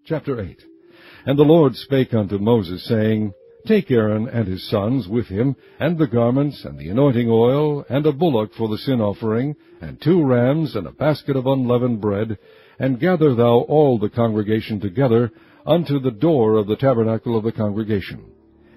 Chapter 8. And the Lord spake unto Moses, saying, Take Aaron and his sons with him, and the garments, and the anointing oil, and a bullock for the sin offering, and 2 rams, and a basket of unleavened bread, and gather thou all the congregation together unto the door of the tabernacle of the congregation.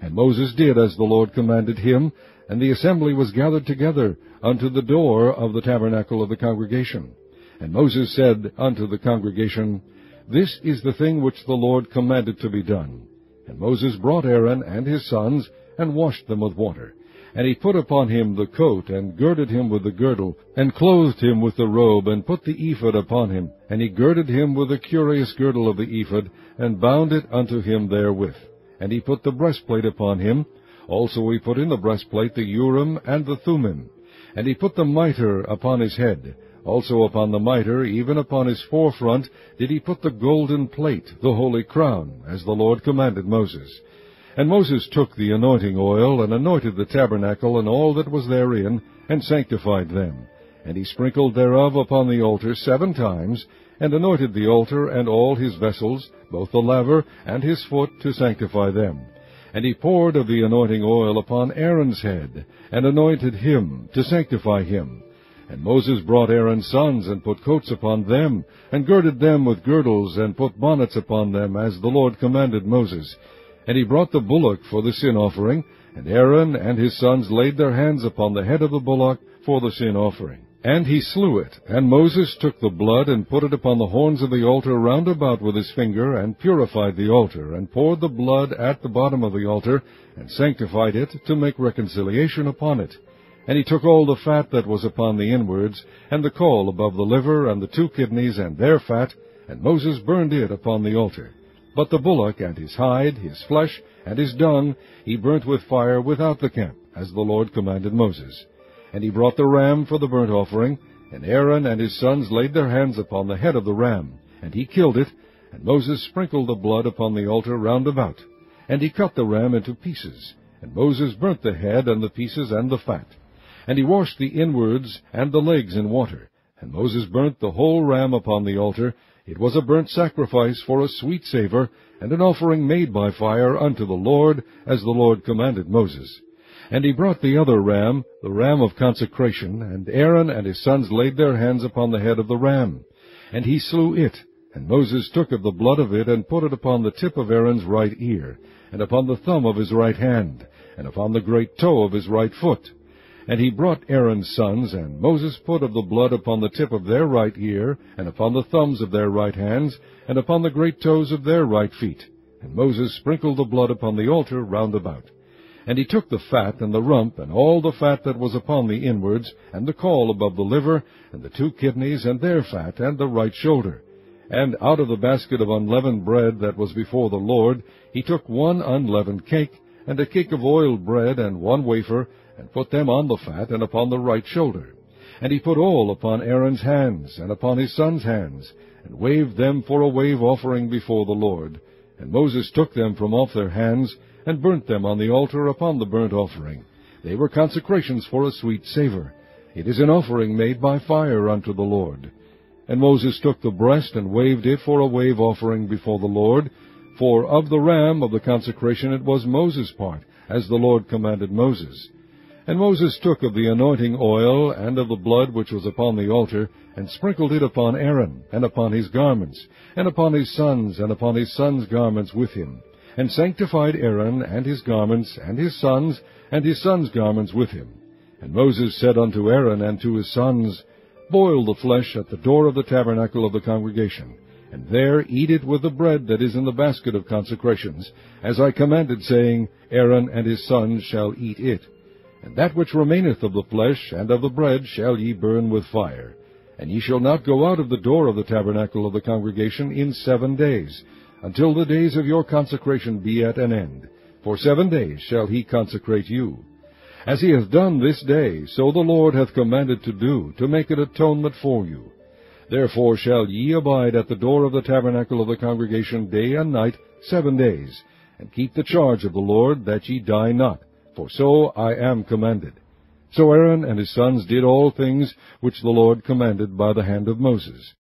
And Moses did as the Lord commanded him, and the assembly was gathered together unto the door of the tabernacle of the congregation. And Moses said unto the congregation, This is the thing which the Lord commanded to be done. And Moses brought Aaron and his sons, and washed them with water. And he put upon him the coat, and girded him with the girdle, and clothed him with the robe, and put the ephod upon him. And he girded him with the curious girdle of the ephod, and bound it unto him therewith. And he put the breastplate upon him. Also he put in the breastplate the Urim and the Thummim. And he put the mitre upon his head. Also upon the mitre, even upon his forefront, did he put the golden plate, the holy crown, as the Lord commanded Moses. And Moses took the anointing oil, and anointed the tabernacle and all that was therein, and sanctified them. And he sprinkled thereof upon the altar 7 times, and anointed the altar and all his vessels, both the laver and his foot, to sanctify them. And he poured of the anointing oil upon Aaron's head, and anointed him, to sanctify him. And Moses brought Aaron's sons, and put coats upon them, and girded them with girdles, and put bonnets upon them, as the Lord commanded Moses. And he brought the bullock for the sin offering, and Aaron and his sons laid their hands upon the head of the bullock for the sin offering. And he slew it, and Moses took the blood, and put it upon the horns of the altar round about with his finger, and purified the altar, and poured the blood at the bottom of the altar, and sanctified it, to make reconciliation upon it. And he took all the fat that was upon the inwards, and the caul above the liver, and the 2 kidneys, and their fat, and Moses burned it upon the altar. But the bullock, and his hide, his flesh, and his dung, he burnt with fire without the camp, as the Lord commanded Moses. And he brought the ram for the burnt offering, and Aaron and his sons laid their hands upon the head of the ram, and he killed it, and Moses sprinkled the blood upon the altar round about. And he cut the ram into pieces, and Moses burnt the head and the pieces and the fat. And he washed the inwards and the legs in water. And Moses burnt the whole ram upon the altar. It was a burnt sacrifice for a sweet savour, and an offering made by fire unto the Lord, as the Lord commanded Moses. And he brought the other ram, the ram of consecration, and Aaron and his sons laid their hands upon the head of the ram. And he slew it, and Moses took of the blood of it, and put it upon the tip of Aaron's right ear, and upon the thumb of his right hand, and upon the great toe of his right foot. And he brought Aaron's sons, and Moses put of the blood upon the tip of their right ear, and upon the thumbs of their right hands, and upon the great toes of their right feet. And Moses sprinkled the blood upon the altar round about. And he took the fat and the rump, and all the fat that was upon the inwards, and the caul above the liver, and the 2 kidneys, and their fat, and the right shoulder. And out of the basket of unleavened bread that was before the Lord, he took 1 unleavened cake, and a cake of oiled bread, and 1 wafer, and put them on the fat, and upon the right shoulder. And he put all upon Aaron's hands, and upon his sons' hands, and waved them for a wave offering before the Lord. And Moses took them from off their hands, and burnt them on the altar upon the burnt offering. They were consecrations for a sweet savour. It is an offering made by fire unto the Lord. And Moses took the breast, and waved it for a wave offering before the Lord. For of the ram of the consecration it was Moses' part, as the Lord commanded Moses. And Moses took of the anointing oil, and of the blood which was upon the altar, and sprinkled it upon Aaron, and upon his garments, and upon his sons, and upon his sons' garments with him, and sanctified Aaron, and his garments, and his sons' garments with him. And Moses said unto Aaron and to his sons, Boil the flesh at the door of the tabernacle of the congregation, and there eat it with the bread that is in the basket of consecrations, as I commanded, saying, Aaron and his sons shall eat it. And that which remaineth of the flesh and of the bread shall ye burn with fire. And ye shall not go out of the door of the tabernacle of the congregation in 7 days, until the days of your consecration be at an end. For 7 days shall he consecrate you. As he hath done this day, so the Lord hath commanded to do, to make an atonement for you. Therefore shall ye abide at the door of the tabernacle of the congregation day and night 7 days, and keep the charge of the Lord, that ye die not. For so I am commanded. So Aaron and his sons did all things which the Lord commanded by the hand of Moses.